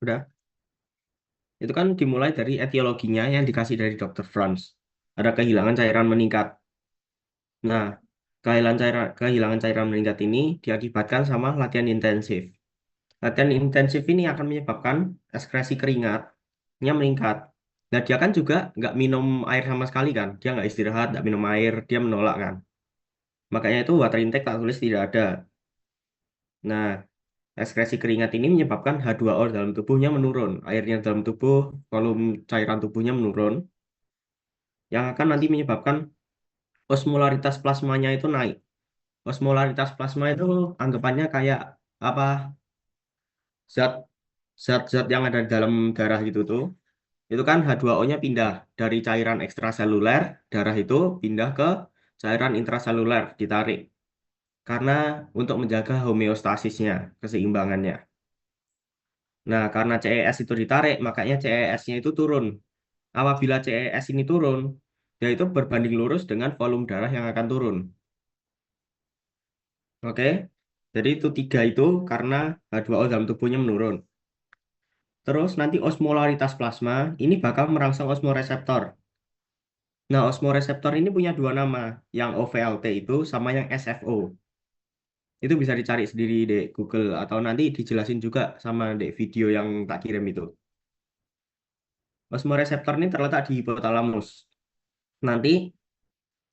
Udah. Itu kan dimulai dari etiologinya yang dikasih dari Dr. Franz. Ada kehilangan cairan meningkat. Nah, kehilangan cairan meningkat ini diakibatkan sama latihan intensif. Latihan intensif ini akan menyebabkan ekskresi keringatnya meningkat. Nah, dia kan juga nggak minum air sama sekali kan. Dia nggak istirahat, nggak minum air, dia menolak kan. Makanya itu water intake tak tulis tidak ada. Nah, ekskresi keringat ini menyebabkan H2O dalam tubuhnya menurun. Airnya dalam tubuh, volume cairan tubuhnya menurun. Yang akan nanti menyebabkan osmolaritas plasmanya itu naik. Osmolaritas plasma itu anggapannya kayak apa zat zat-zat yang ada di dalam darah gitu tuh. Itu kan H2O-nya pindah dari cairan ekstraseluler, darah itu pindah ke cairan intraseluler, ditarik. Karena untuk menjaga homeostasisnya, keseimbangannya. Nah, karena CES itu ditarik, makanya CES-nya itu turun. Apabila CES ini turun, yaitu berbanding lurus dengan volume darah yang akan turun. Oke? Jadi itu tiga itu karena H2O dalam tubuhnya menurun. Terus nanti osmolaritas plasma ini bakal merangsang osmoreseptor. Nah, osmoreseptor ini punya dua nama, yang OVLT itu sama yang SFO. Itu bisa dicari sendiri di Google atau nanti dijelasin juga sama di video yang tak kirim itu. Osmoreseptor ini terletak di hipotalamus. Nanti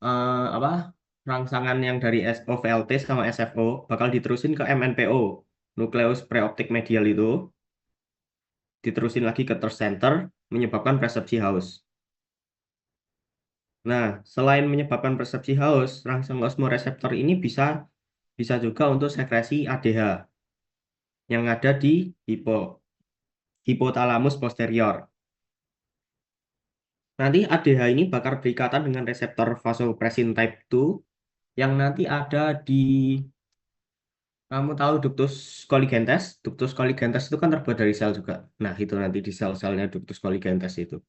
apa rangsangan yang dari OVLT sama SFO bakal diterusin ke MNPO, nukleus preoptik medial itu, diterusin lagi ke third center, menyebabkan persepsi haus. Nah, selain menyebabkan persepsi haus, rangsang osmoreseptor ini bisa bisa juga untuk sekresi ADH yang ada di hipotalamus posterior. Nanti ADH ini bakal berikatan dengan reseptor vasopressin type 2 yang nanti ada di kamu tahu ductus colligentes itu kan terbuat dari sel juga. Nah, itu nanti di sel-selnya ductus colligentes itu.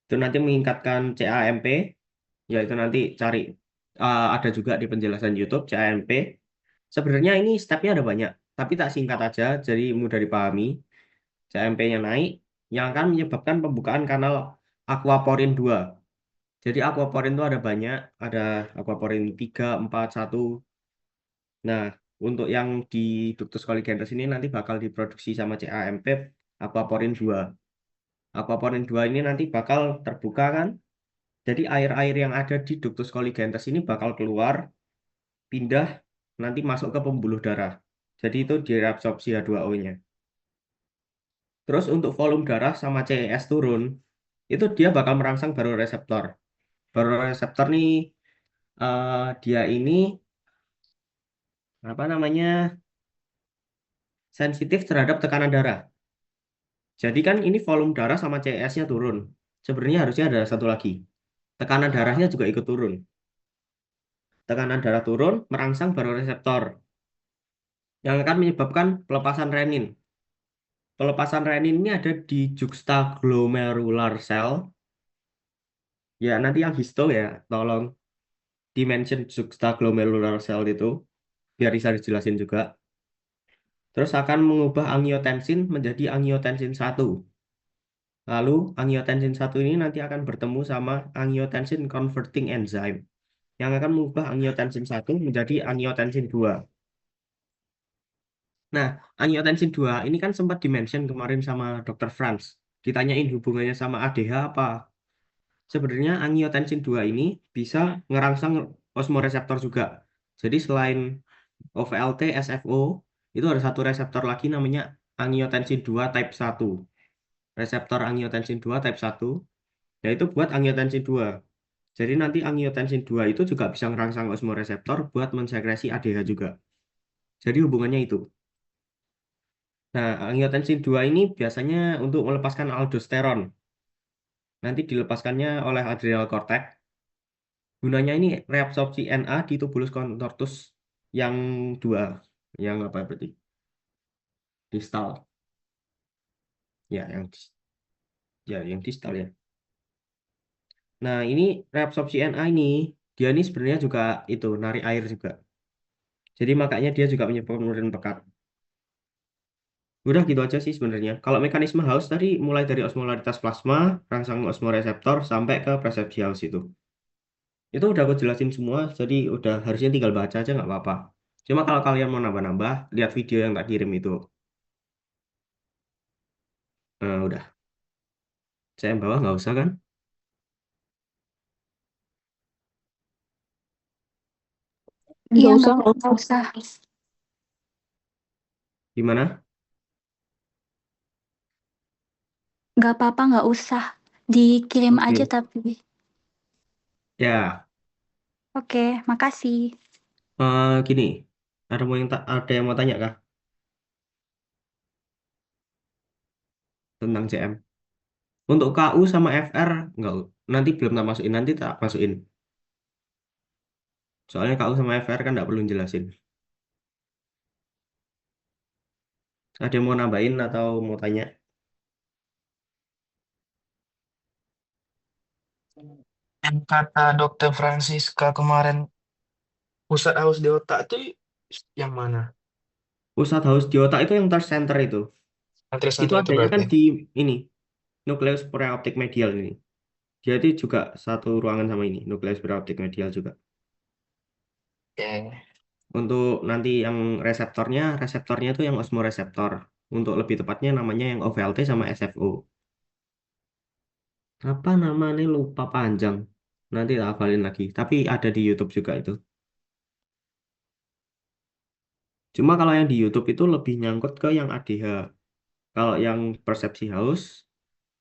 Itu nanti meningkatkan CAMP, yaitu nanti cari ada juga di penjelasan YouTube CAMP. Sebenarnya ini stepnya ada banyak, tapi tak singkat aja, jadi mudah dipahami. CAMP-nya naik, yang akan menyebabkan pembukaan kanal aquaporin 2. Jadi aquaporin itu ada banyak, ada aquaporin 3, 4, 1. Nah, untuk yang di ductus colligans ini nanti bakal diproduksi sama CAMP aquaporin 2. Aquaporin 2 ini nanti bakal terbuka kan. Jadi air-air yang ada di ductus colligans ini bakal keluar, pindah, nanti masuk ke pembuluh darah. Jadi itu direabsorpsi H2O-nya. Terus untuk volume darah sama CES turun, itu dia bakal merangsang baroreseptor. Baroreseptor nih dia ini apa namanya sensitif terhadap tekanan darah. Jadi kan ini volume darah sama CES-nya turun. Sebenarnya harusnya ada satu lagi. Tekanan darahnya juga ikut turun. Tekanan darah turun merangsang baroreseptor yang akan menyebabkan pelepasan renin. Pelepasan renin ini ada di juxtaglomerular cell. Ya, nanti yang histo ya, tolong dimension juxtaglomerular cell itu biar bisa dijelasin juga. Terus akan mengubah angiotensin menjadi angiotensin 1. Lalu angiotensin 1 ini nanti akan bertemu sama angiotensin converting enzyme yang akan mengubah angiotensin 1 menjadi angiotensin 2. Nah, angiotensin 2 ini kan sempat dimention kemarin sama Dr. Franz. Ditanyain hubungannya sama ADH apa? Sebenarnya angiotensin 2 ini bisa ngerangsang osmoreseptor juga. Jadi selain OVLT, SFO, itu ada satu reseptor lagi namanya angiotensin 2 type 1. Reseptor angiotensin 2 type 1 yaitu buat angiotensin 2. Jadi nanti angiotensin 2 itu juga bisa ngerangsang osmoreseptor buat mensekresi ADH juga. Jadi hubungannya itu. Nah, angiotensin 2 ini biasanya untuk melepaskan aldosteron. Nanti dilepaskannya oleh adrenal cortex. Gunanya ini reabsorpsi Na di tubulus contortus yang dua. Yang apa berarti? Distal. Ya, yang distal ya. Nah, ini reabsorpsi Na ini, dia ini sebenarnya juga itu, narik air juga. Jadi makanya dia juga menyebabkan urin pekat. Udah gitu aja sih sebenarnya. Kalau mekanisme House tadi mulai dari osmolaritas plasma, rangsang osmoreseptor sampai ke persepsi House itu. Itu udah aku jelasin semua, jadi udah harusnya tinggal baca aja nggak apa-apa. Cuma kalau kalian mau nambah-nambah, lihat video yang tak kirim itu. Udah, saya yang bawah nggak usah kan? Iya, Nggak nggak usah. apa-apa, nggak usah. Gimana? Nggak apa-apa, nggak usah. Dikirim aja Oke. tapi. Ya, Oke, makasih. gini. Ada yang mau tanya kah tentang CM? Untuk KU sama FR nggak, nanti belum tak masukin, nanti tak masukin. Soalnya KU sama FR kan nggak perlu jelasin. Ada yang mau nambahin atau mau tanya? Yang kata Dokter Francisca kemarin pusat haus di otak itu yang mana? Pusat haus di otak itu yang third center itu. Antri Itu center itu adanya berarti. kan di ini, nukleus preoptik medial ini. Jadi juga satu ruangan sama ini, nukleus preoptik medial juga. Oke. Untuk nanti yang reseptornya itu yang osmoreseptor. Untuk lebih tepatnya namanya yang OVLT sama SFO. Apa namanya lupa panjang. Nanti tak hafalin lagi. Tapi ada di YouTube juga itu. Cuma kalau yang di YouTube itu lebih nyangkut ke yang ADH. Kalau yang persepsi haus,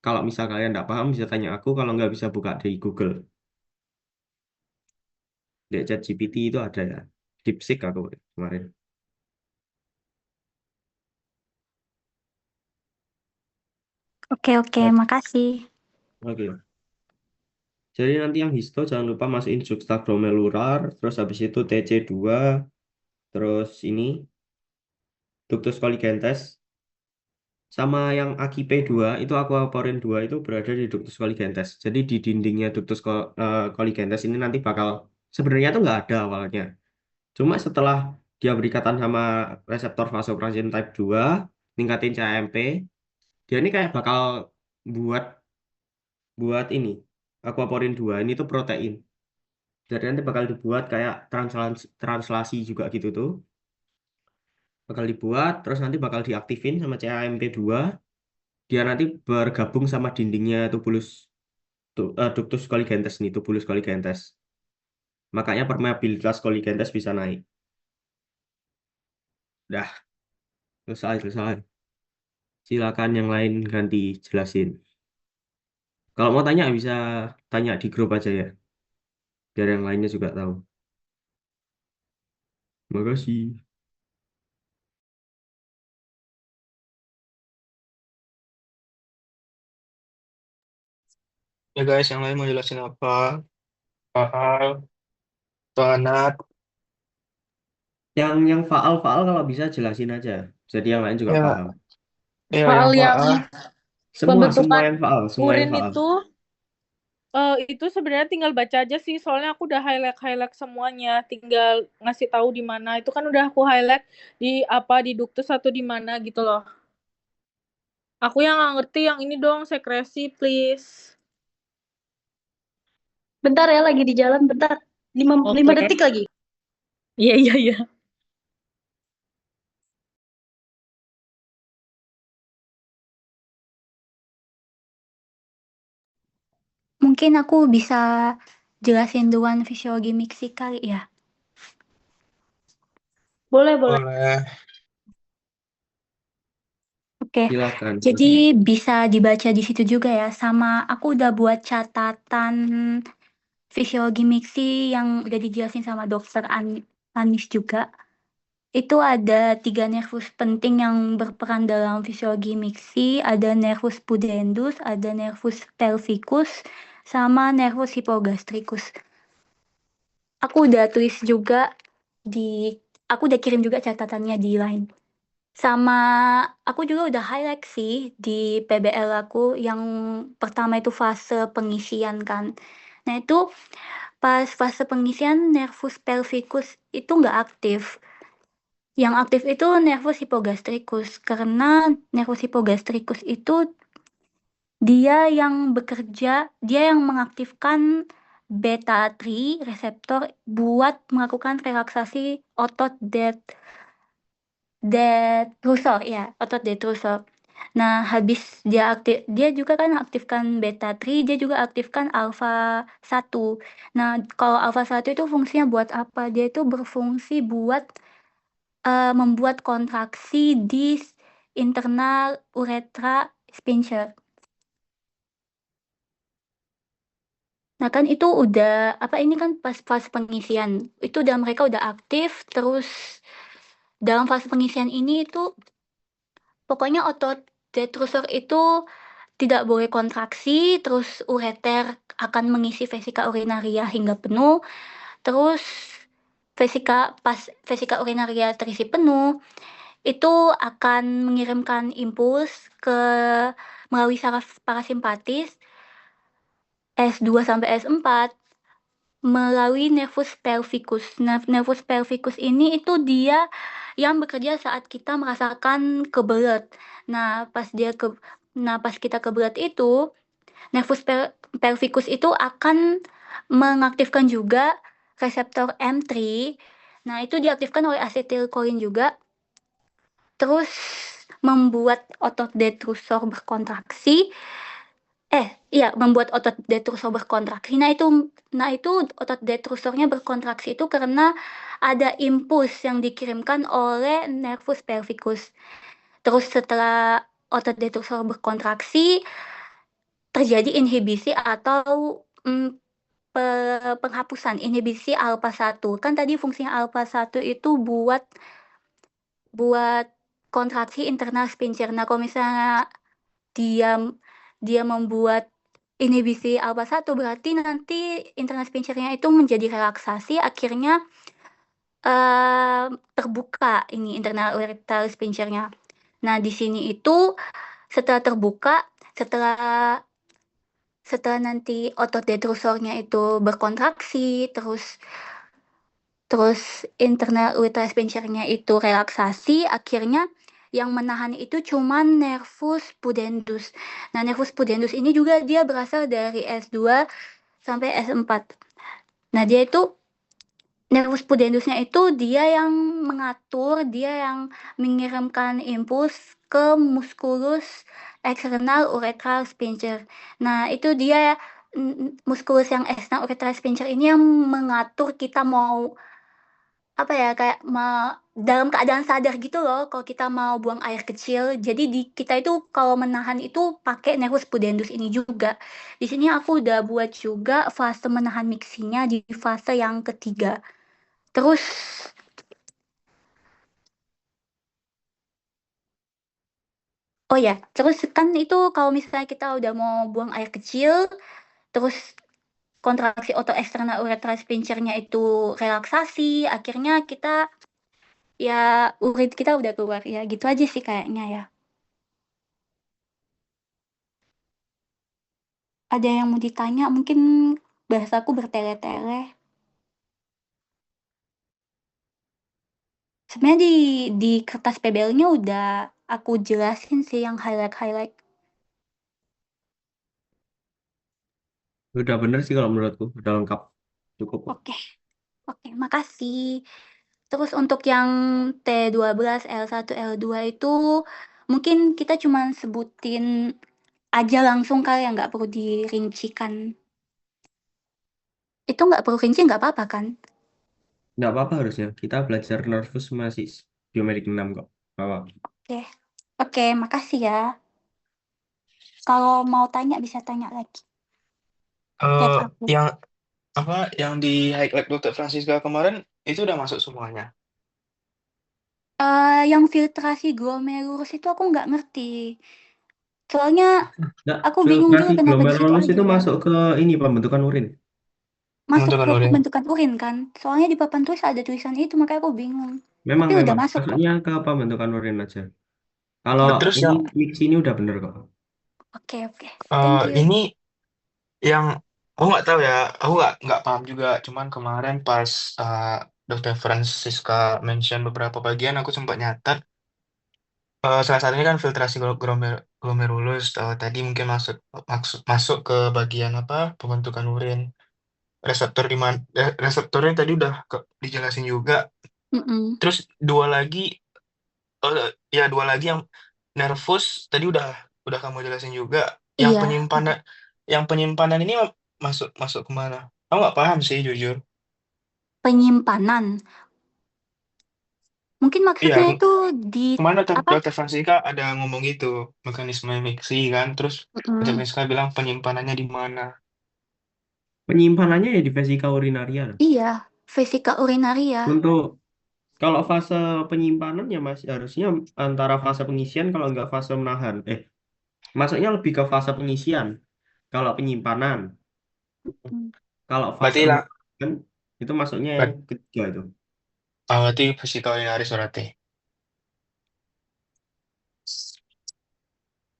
kalau misal kalian tidak paham bisa tanya aku. Kalau nggak bisa buka di Google. Di ChatGPT itu ada ya. DeepSeek aku kemarin. Oke, oke, makasih. Oke. Jadi nanti yang histo jangan lupa masukin juxtaglomerular, terus habis itu TC2, terus ini ductus colligentes, sama yang AKP2 itu aquaporin 2 itu berada di ductus colligentes. Jadi di dindingnya colligentes ini nanti bakal sebenarnya tuh nggak ada awalnya. Cuma setelah dia berikatan sama reseptor vasopressin type 2, ningkatin CAMP, dia ini kayak bakal buat buat ini aquaporin 2 ini tuh protein. Jadi nanti bakal dibuat kayak translasi juga gitu tuh. Bakal dibuat, terus nanti bakal diaktifin sama CAMP2. Dia nanti bergabung sama dindingnya ductus colligentes nih, tubulus colligentes. Makanya permeabilitas colligentes bisa naik. Dah, selesai. Silakan yang lain ganti jelasin. Kalau mau tanya bisa tanya di grup aja ya, biar yang lainnya juga tahu. Makasih. Ya guys, yang lain mau jelasin apa? Soal, Tuanat. Yang faal-faal kalau bisa jelasin aja. Jadi yang lain juga Ya, paham. ya yang Soal yang Faah. Semua pembentukan yang faal, semua yang urin faal. itu sebenarnya tinggal baca aja sih. Soalnya aku udah highlight semuanya. Tinggal ngasih tahu di mana. Itu kan udah aku highlight di apa di duktus atau di mana gitu loh. Aku yang nggak ngerti yang ini dong sekresi please. Bentar ya, lagi di jalan, bentar. Lima Oke. detik lagi. Iya iya iya. Mungkin aku bisa jelasin duluan fisiologi miksi kali ya. Boleh, boleh. Boleh. Oke, Silakan. jadi bisa dibaca di situ juga ya. Sama aku udah buat catatan fisiologi miksi yang udah dijelasin sama dokter Anis juga. Itu ada tiga nervus penting yang berperan dalam fisiologi miksi. Ada nervus pudendus, ada nervus pelvicus, sama nervus hypogastricus. Aku udah tulis juga di, aku udah kirim juga catatannya di Line. Sama aku juga udah highlight sih di PBL aku yang pertama itu fase pengisian kan. Nah itu pas fase pengisian nervus pelvicus itu nggak aktif. Yang aktif itu nervus hypogastricus karena nervus hypogastricus itu dia yang mengaktifkan beta 3 reseptor buat melakukan relaksasi otot detrusor ya, otot detrusor. Nah, habis dia juga kan aktifkan beta 3, dia juga aktifkan alfa 1. Nah, kalau alfa 1 itu fungsinya buat apa? Dia itu berfungsi buat membuat kontraksi di internal uretra sphincter. Nah, kan itu udah ini kan pas fase pengisian. Itu mereka udah aktif, terus dalam fase pengisian ini itu pokoknya otot detrusor itu tidak boleh kontraksi, terus ureter akan mengisi vesika urinaria hingga penuh, terus vesika urinaria terisi penuh, itu akan mengirimkan impuls melalui saraf parasimpatis S2 sampai S4 melalui nervus pelvicus. Nervus pelvicus ini itu dia yang bekerja saat kita merasakan kebelet. Nah, pas kita kebelet itu, nervus pelvicus itu akan mengaktifkan juga reseptor M3. Nah, itu diaktifkan oleh asetilkolin juga. Terus membuat otot detrusor berkontraksi. Membuat otot detrusor berkontraksi. Nah itu otot detrusornya berkontraksi itu karena ada impuls yang dikirimkan oleh nervus pelvicus. Terus setelah otot detrusor berkontraksi, terjadi inhibisi atau penghapusan inhibisi alpha 1. Kan tadi fungsinya alpha 1 itu buat kontraksi internal sphincter. Nah, kalau misalnya dia membuat inhibisi alpha 1 berarti nanti internal sphincternya itu menjadi relaksasi, akhirnya terbuka ini internal ureter sphincternya. Nah, di sini itu setelah terbuka, setelah nanti otot detrusornya itu berkontraksi, terus internal ureter sphincternya itu relaksasi, akhirnya yang menahan itu cuma nervus pudendus. Nah, nervus pudendus ini juga dia berasal dari S2 sampai S4. Nah, nervus pudendusnya itu dia yang mengatur, dia yang mengirimkan impuls ke musculus external uretral sphincter. Nah, itu dia musculus yang external uretral sphincter ini yang mengatur kita mau kayak dalam keadaan sadar gitu loh kalau kita mau buang air kecil. Jadi kita itu kalau menahan itu pakai nervus pudendus ini juga. Di sini aku udah buat juga fase menahan mixinya di fase yang ketiga. Terus terus kan itu kalau misalnya kita udah mau buang air kecil, terus kontraksi otot eksternal uretral sphincternya itu relaksasi, akhirnya urin kita udah keluar ya, gitu aja sih kayaknya ya. Ada yang mau ditanya? Mungkin bahasaku bertele-tele. Sebenarnya di kertas PBL-nya udah aku jelasin sih yang highlight-highlight. Udah bener sih kalau menurutku, udah lengkap. Cukup kok. Oke, makasih. Terus untuk yang T12, L1, L2 itu mungkin kita cuma sebutin aja langsung kali yang nggak perlu dirincikan. Itu nggak perlu rinci nggak apa-apa kan? Nggak apa-apa harusnya. Kita belajar nervus masih biomedik 6 kok. Nggak apa-apa. Oke, makasih ya. Kalau mau tanya bisa tanya lagi. Chat Eh, aku. yang yang di highlight Dokter Francisca kemarin itu udah masuk semuanya. Yang filtrasi glomerulus itu aku nggak ngerti. Soalnya Nggak, aku bingung juga filtrasi kenapa di situ glomerulus aja itu ya. masuk ke ini pembentukan urin. Masuk Pembentukan ke urin. pembentukan urin kan? Soalnya di papan tulis ada tulisan itu, makanya aku bingung. Memang Tapi udah memang masuk kok. masuknya ke pembentukan urin aja. Kalau Terus ini mix ini udah bener kok. Oke. Thank you. ini yang aku nggak tahu ya, aku nggak paham juga. Cuman kemarin pas Dr. Francisca mention beberapa bagian, aku sempat nyatat. Salah satunya kan filtrasi glomerulus. Tadi mungkin masuk ke bagian apa pembentukan urin. Reseptornya tadi udah dijelasin juga. Mm-mm. Terus dua lagi yang nervus tadi udah kamu jelasin juga. Yang Iya, penyimpanan ini masuk masuk kemana? Aku nggak paham sih jujur. penyimpanan. Mungkin Iya, maksudnya itu di kemana apa? Dokter Fransika ada ngomong gitu mekanisme mixi kan, terus Dokter Mm-mm. Fransika bilang penyimpanannya di mana? Penyimpanannya ya di vesika urinaria. Iya, vesika urinaria. Untuk kalau fase penyimpanan ya masih harusnya antara fase pengisian kalau nggak fase menahan. Masuknya lebih ke fase pengisian. Kalau penyimpanan, Mm. kalau fase Berarti lah, menahan itu masuknya yang ketiga itu. berarti vesika urinaris berarti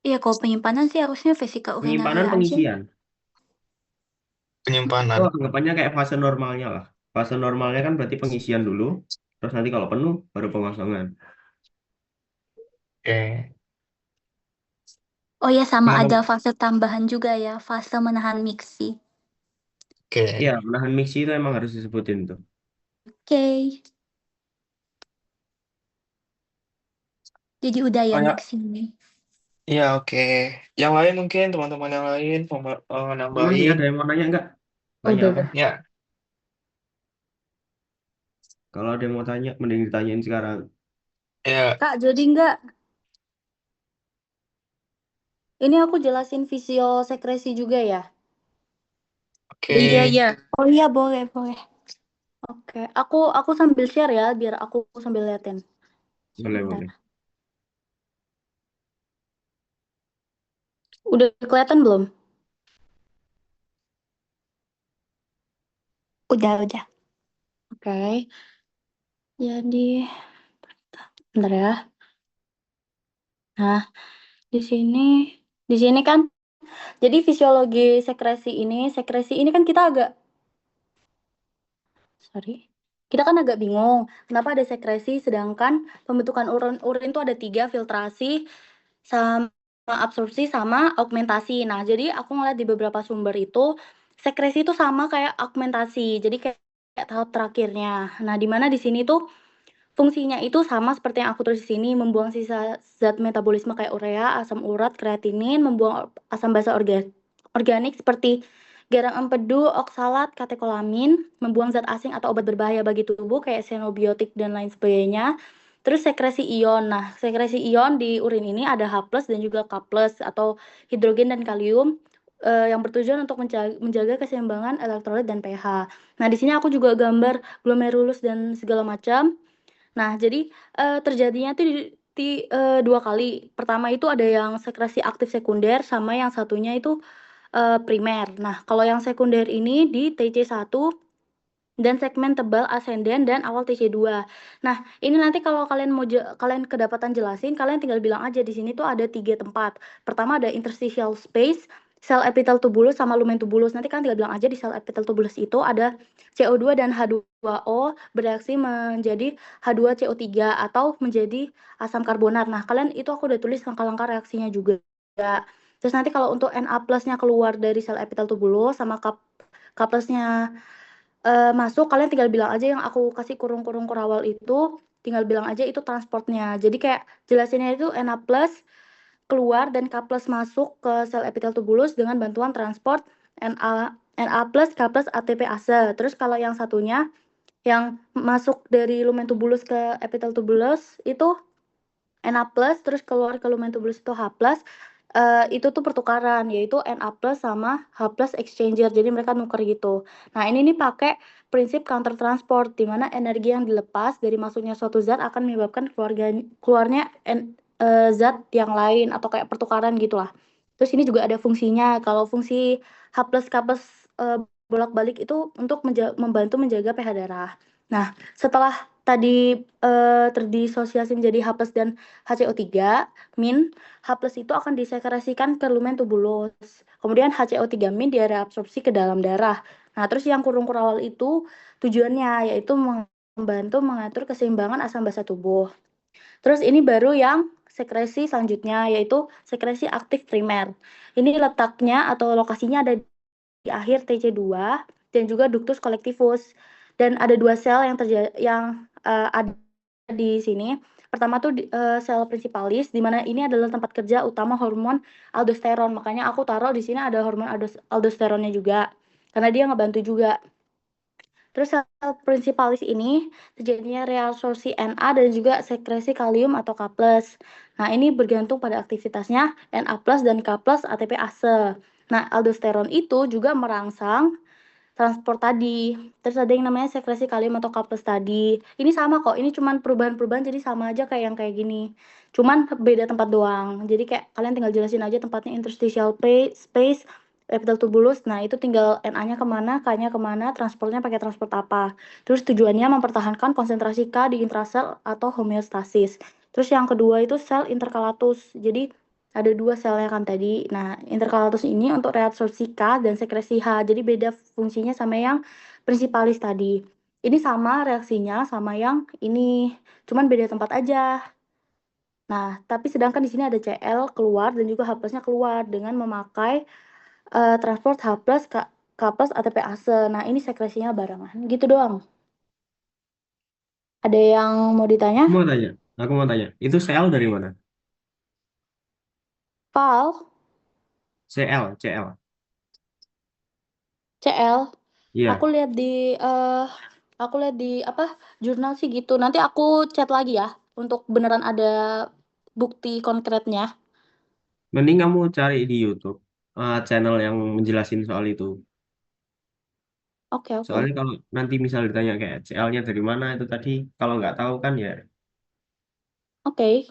Iya, kalau penyimpanan sih harusnya vesika Penyimpanan urinaria aja. pengisian. Itu penyimpanan. anggapannya kayak fase normalnya lah. Fase normalnya kan berarti pengisian dulu, terus nanti kalau penuh baru pengosongan. Oke. Oh ya, sama Kalau ada fase tambahan juga ya, fase menahan mixi. Oke. ya menahan mixi itu emang harus disebutin tuh. Oke, jadi udah Oh ya ya, mixi ini. iya oke. Yang lain mungkin teman-teman yang lain mau Masih nambahin. ada yang mau nanya nggak? Oh, Nanya udah, apa? udah. Ya, Kalau ada yang mau tanya, mending ditanyain sekarang. ya, Kak, jadi nggak? Ini aku jelasin fisiosekresi juga ya? oke. Iya, iya. Oh iya, boleh, boleh. Oke, aku sambil share ya, biar aku sambil liatin. Boleh, Sebentar. boleh. Udah kelihatan belum? Udah. Oke, jadi bentar ya. Nah, di sini kan, jadi fisiologi sekresi ini kan kita agak, sorry, kita kan agak bingung kenapa ada sekresi, sedangkan pembentukan urin itu ada 3, filtrasi, sama absorpsi, sama augmentasi. Nah, jadi aku ngeliat di beberapa sumber itu sekresi itu sama kayak augmentasi, jadi kayak tahap terakhirnya. Nah, di mana di sini tuh fungsinya itu sama seperti yang aku tulis di sini, membuang sisa zat metabolisme kayak urea, asam urat, kreatinin, membuang asam basa organik seperti garam empedu, oksalat, katekolamin, membuang zat asing atau obat berbahaya bagi tubuh kayak xenobiotik dan lain sebagainya. Terus sekresi ion. Nah, sekresi ion di urin ini ada H+ dan juga K+ atau hidrogen dan kalium, yang bertujuan untuk menjaga keseimbangan elektrolit dan pH. Nah, di sini aku juga gambar glomerulus dan segala macam. Nah, jadi terjadinya tuh dua kali. Pertama itu ada yang sekresi aktif sekunder, sama yang satunya itu primer. Nah, kalau yang sekunder ini di TC1 dan segmen tebal ascendant dan awal TC2. Nah, ini nanti kalau kalian mau kalian kedapatan jelasin, kalian tinggal bilang aja di sini tuh ada 3 tempat. Pertama ada interstitial space, sel epitel tubulus sama lumen tubulus. Nanti kalian tinggal bilang aja di sel epitel tubulus itu ada CO2 dan H2O bereaksi menjadi H2CO3 atau menjadi asam karbonat. Nah, kalian itu aku udah tulis langkah-langkah reaksinya juga. Terus nanti kalau untuk Na+-nya keluar dari sel epitel tubulus sama K+-nya masuk, kalian tinggal bilang aja yang aku kasih kurung-kurung kurawal itu, tinggal bilang aja itu transportnya. Jadi kayak jelasinnya itu Na+ keluar dan K+ masuk ke sel epitel tubulus dengan bantuan transport Na+, K+, ATPase. Terus kalau yang satunya yang masuk dari lumen tubulus ke epitel tubulus itu Na+, terus keluar ke lumen tubulus itu H+, itu tuh pertukaran, yaitu Na+ sama H+ exchanger, jadi mereka nuker gitu. Nah, ini nih pakai prinsip counter transport, di mana energi yang dilepas dari masuknya suatu zat akan menyebabkan keluarnya zat yang lain, atau kayak pertukaran gitulah. Terus ini juga ada fungsinya, kalau fungsi H+, K+, bolak-balik itu untuk membantu menjaga pH darah. Nah, setelah tadi terdisosiasi menjadi H+ dan HCO3 min, H+ itu akan disekresikan ke lumen tubulus. Kemudian HCO3 min direabsorpsi ke dalam darah. Nah, terus yang kurung kurawal itu tujuannya yaitu membantu mengatur keseimbangan asam basa tubuh. Terus ini baru yang sekresi selanjutnya, yaitu sekresi aktif primer. Ini letaknya atau lokasinya ada di akhir TC2 dan juga ductus collectivus. Dan ada dua sel yang ada di sini. Pertama tuh sel principalis, di mana ini adalah tempat kerja utama hormon aldosteron. Makanya aku taruh di sini ada hormon aldosteronnya juga, karena dia ngebantu juga. Terus sel principalis ini terjadinya reabsorpsi Na dan juga sekresi kalium atau K+. Nah, ini bergantung pada aktivitasnya Na+ dan K+ ATPase. Nah, aldosteron itu juga merangsang transport tadi. Terus ada yang namanya sekresi kalium atau K+ tadi. Ini sama kok, ini cuman perubahan-perubahan jadi sama aja kayak yang kayak gini. Cuman beda tempat doang. Jadi kayak kalian tinggal jelasin aja tempatnya interstitial space, epitheltubulus. Nah, itu tinggal Na-nya kemana, K-nya kemana, transportnya pakai transport apa. Terus tujuannya mempertahankan konsentrasi K di intrasel atau homeostasis. Terus yang kedua itu sel intercalatus. Jadi ada dua selnya kan tadi. Nah, intercalatus ini untuk reabsorpsi K dan sekresi H. Jadi beda fungsinya sama yang principalis tadi. Ini sama reaksinya sama yang ini, cuman beda tempat aja. Nah, tapi sedangkan di sini ada Cl keluar dan juga H+-nya keluar dengan memakai transport H+, K+ ATPase. Nah, ini sekresinya barengan. Gitu doang. Ada yang mau ditanya? Aku mau tanya, aku mau tanya. Itu CL dari mana? Val, CL, CL. Cl. Aku Iya, lihat di aku lihat di apa jurnal sih gitu. Nanti aku chat lagi ya untuk beneran ada bukti konkretnya. mending kamu cari di YouTube channel yang menjelasin soal itu. Oke, oke. Soalnya kalau nanti misal ditanya kayak CL-nya dari mana itu tadi, kalau nggak tahu kan ya. Oke.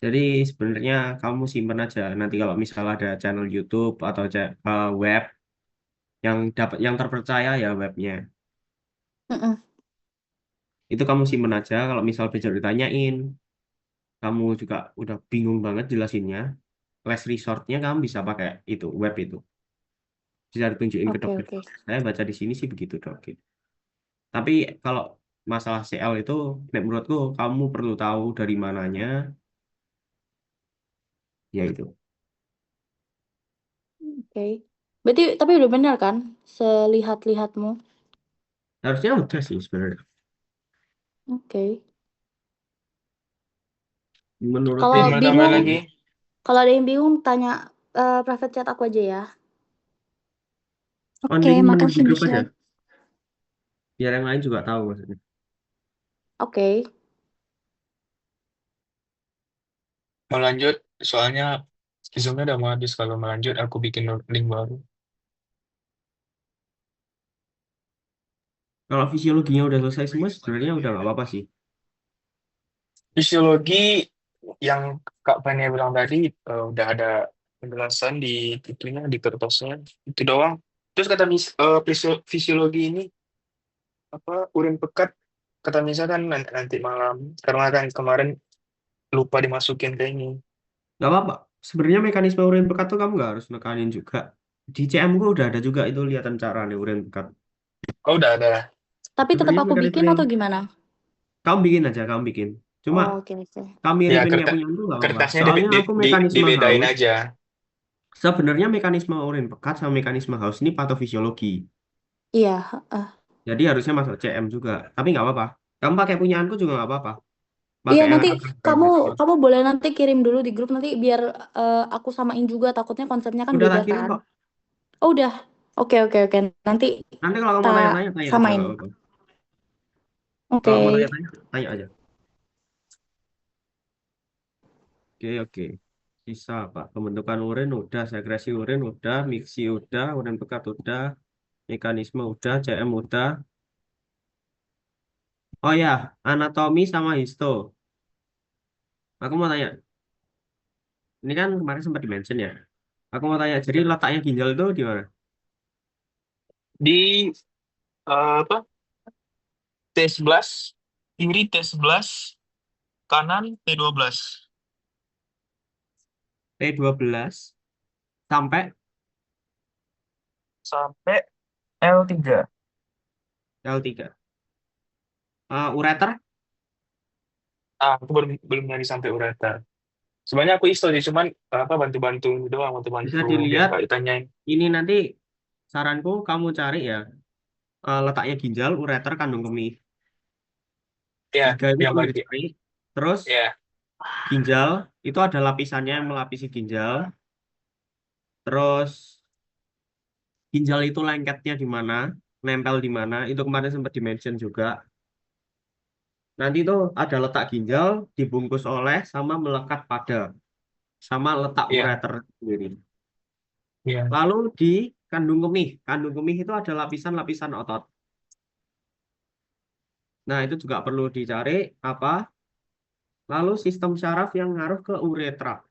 Jadi sebenarnya kamu simpen aja. Nanti kalau misal ada channel YouTube atau web yang terpercaya ya webnya. Mm-mm. Itu kamu simpen aja. Kalau misal besok ditanyain, kamu juga udah bingung banget jelasinnya. Last resortnya kamu bisa pakai itu web itu. Bisa ditunjukin ke Oke, dokter. oke. Saya baca di sini sih begitu dok. Gitu. Tapi kalau masalah CL itu, menurutku kamu perlu tahu dari mananya, ya itu. Oke. Berarti tapi udah bener kan selihat-lihatmu? Harusnya udah sih sebenarnya. Oke. Menurutku Kalau Rin, sih mau gitu tambahin bingung, sih. lagi? kalau ada yang bingung tanya private chat aku aja ya. On Oke, link menurut di makasih grup aja. Michelle. Biar yang lain juga tahu maksudnya. Oke. Mau lanjut? Soalnya Zoom-nya udah mau habis. Kalau mau lanjut, aku bikin link baru. Kalau fisiologinya udah selesai semua, sebenarnya udah nggak apa-apa sih. Fisiologi yang Kak Fania bilang tadi, udah ada penjelasan di itunya, di kertasnya. Itu doang. Terus kata fisiologi ini, apa, urin pekat, kata misalkan nanti malam. Karena kan kemarin lupa dimasukin ke ini. Nggak apa-apa. Sebenarnya mekanisme urin pekat tuh kamu nggak harus nekanin juga. Di CM gua udah ada juga itu lihatan cara nih urin pekat. Oh, udah ada. Tapi tetap Sebenarnya aku mekanisme bikin yang atau gimana? kamu bikin aja, kamu bikin. Cuma Oh, oke, oke. kamu Ya, miripin kayak punya itu nggak apa-apa. kertasnya Soalnya aku mekanisme dibedain haus. aja. Sebenarnya mekanisme urin pekat sama mekanisme haus ini patofisiologi. Iya, eh. Jadi harusnya masuk CM juga. Tapi nggak apa-apa. Kamu pakai punyaanku juga nggak apa-apa. Iya, Pakai yang nanti kamu refleksor. kamu boleh nanti kirim dulu di grup nanti biar aku samain juga takutnya konsepnya kan Udah beda tak kirim kan. kok. Oh, udah. Oke, oke, oke. Nanti Nanti kalau kamu mau tak tanya-tanya, tanya aja samain. nggak apa-apa. Oke. Kalau mau tanya-tanya, tanya aja. Oke, oke. Sisa apa? Pembentukan urin udah, sekresi urin udah, miksi udah, urin pekat udah, mekanisme udah, CM udah. Oh ya, anatomi sama histo. Aku mau tanya, ini kan kemarin sempat dimention ya. Aku mau tanya, jadi letaknya ginjal itu di mana? Di apa? T11, kiri T11, kanan T12. T12 sampai Sampai L3. L3. Ureter Aku belum belum nyari sampai ureter. Sebenarnya aku isto sih, cuman apa bantu-bantu doang, bantu-bantu bisa biar dilihat. nggak ditanyain. Ini nanti saranku kamu cari ya, letaknya ginjal, ureter, kandung kemih. Ya, Tiga itu yang perlu bagi dicari. Terus ya, ginjal itu ada lapisannya yang melapisi ginjal. Terus ginjal itu lengketnya di mana, nempel di mana. Itu kemarin sempat dimention juga. Nanti itu ada letak ginjal dibungkus oleh sama melekat pada sama letak ya, ureter sendiri. ya. Lalu di kandung kemih. Kandung kemih itu ada lapisan-lapisan otot. Nah, itu juga perlu dicari apa? Lalu sistem syaraf yang ngaruh ke uretra.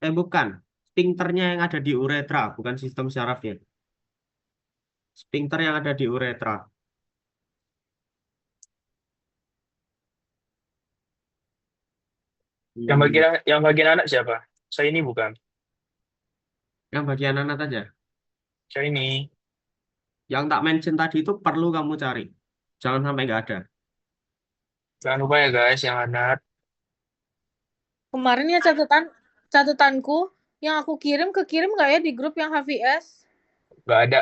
Bukan. Sphincternya yang ada di uretra, bukan sistem syarafnya. Sphincter yang ada di uretra. Yang Hmm, bagian anak siapa? Saya ini bukan. yang bagian anak aja. Saya ini. Yang tak mention tadi itu perlu kamu cari. Jangan sampai nggak ada. Jangan lupa ya guys, yang anak Kemarin ya catatanku yang aku kekirim nggak ya di grup yang HVS? nggak ada.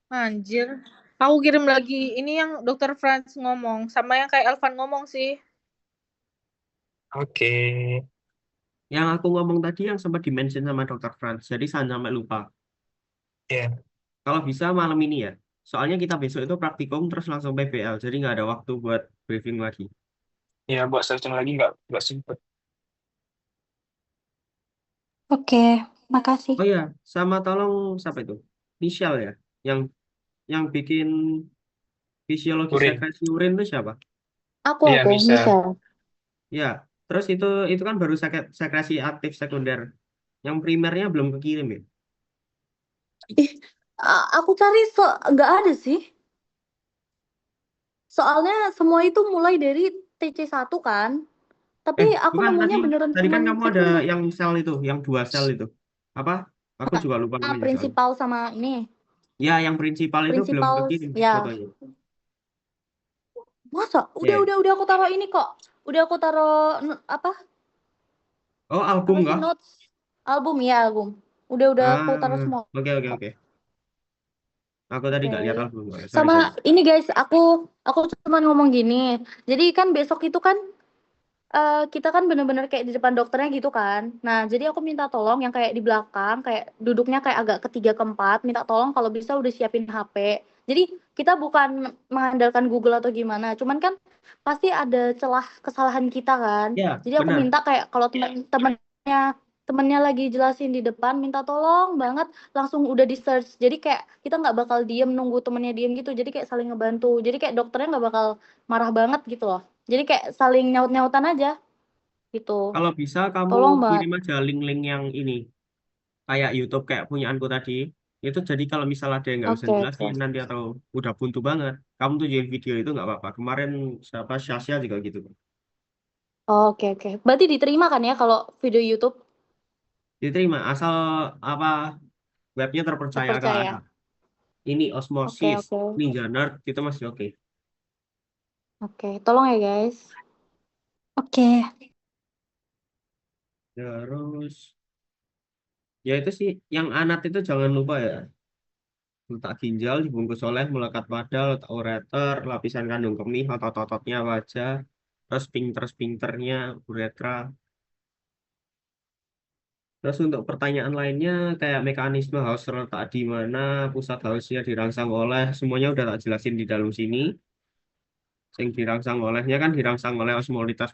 Anjir. Aku kirim lagi ini yang Dokter Franz ngomong sama yang kayak Elvan ngomong sih. Oke. Yang aku ngomong tadi yang sempat dimention sama Dokter Franz. Jadi saya sampai lupa. Ya, Kalau bisa malam ini ya. Soalnya kita besok itu praktikum terus langsung PBL. Jadi nggak ada waktu buat briefing lagi. ya buat searching lagi nggak sempet. Oke, makasih. Oh ya, sama tolong siapa itu? Michelle ya. Yang bikin fisiologi Urin. sekresi urin itu siapa? Iya, Aku, bisa. Michelle. Ya, terus itu kan baru sekresi aktif sekunder. Yang primernya belum kekirim ya. Ih, aku cari nggak ada sih. Soalnya semua itu mulai dari TC1 kan. Tapi aku Bukan tadi nemunya beneran tadi kan cuman kamu ada sekunder. yang sel itu, yang dua sel itu. Apa? Aku juga lupa namanya soalnya. Prinsipal sama ini. Ya, yang prinsipal itu belum Prinsipal, kekirim ya. fotonya. Masa? Ya. Udah aku taruh ini kok. Udah aku taruh apa? Oh, Apa album sih kah? notes? Album ya, album. Udah aku taruh Ah, semua oke oke kok. oke. Aku tadi Oke. nggak lihat album. Sorry Sama sorry. ini guys, aku cuma ngomong gini. Jadi kan besok itu kan kita kan bener-bener kayak di depan dokternya gitu kan. Nah, jadi aku minta tolong yang kayak di belakang, kayak duduknya kayak agak ketiga keempat, minta tolong kalau bisa udah siapin HP. Jadi kita bukan mengandalkan Google atau gimana, cuman kan pasti ada celah kesalahan kita kan. Ya, Jadi aku benar. minta kayak kalau temennya lagi jelasin di depan, minta tolong banget langsung udah di search. Jadi kayak kita nggak bakal diem nunggu temennya diem gitu. Jadi kayak saling ngebantu. Jadi kayak dokternya nggak bakal marah banget gitu loh. Jadi kayak saling nyaut-nyautan aja gitu. Kalau bisa kamu Tolong banget. kirim aja link-link yang ini, kayak YouTube kayak punyaanku tadi. Itu jadi kalau misalnya ada yang nggak bisa Oke, jelasin oke. nanti atau udah buntu banget, kamu tuh jadi video itu nggak apa-apa. Kemarin siapa Syasya juga gitu. Oke, oke. Berarti diterima kan ya kalau video YouTube Diterima asal apa webnya terpercaya kan. terpercaya? Ini Oke, Osmosis, oke. Ninja Nerd itu masih oke. Oke, tolong ya guys. Oke. Terus ya itu sih yang anat itu jangan lupa ya. Letak ginjal dibungkus oleh melekat pada letak ureter, lapisan kandung kemih, otot-ototnya wajah, terus sphincter-sphincternya, uretra. Terus untuk pertanyaan lainnya kayak mekanisme haus terletak di mana, pusat hausnya dirangsang oleh, semuanya udah tak jelasin di dalam sini. Yang dirangsang olehnya kan dirangsang oleh osmolitas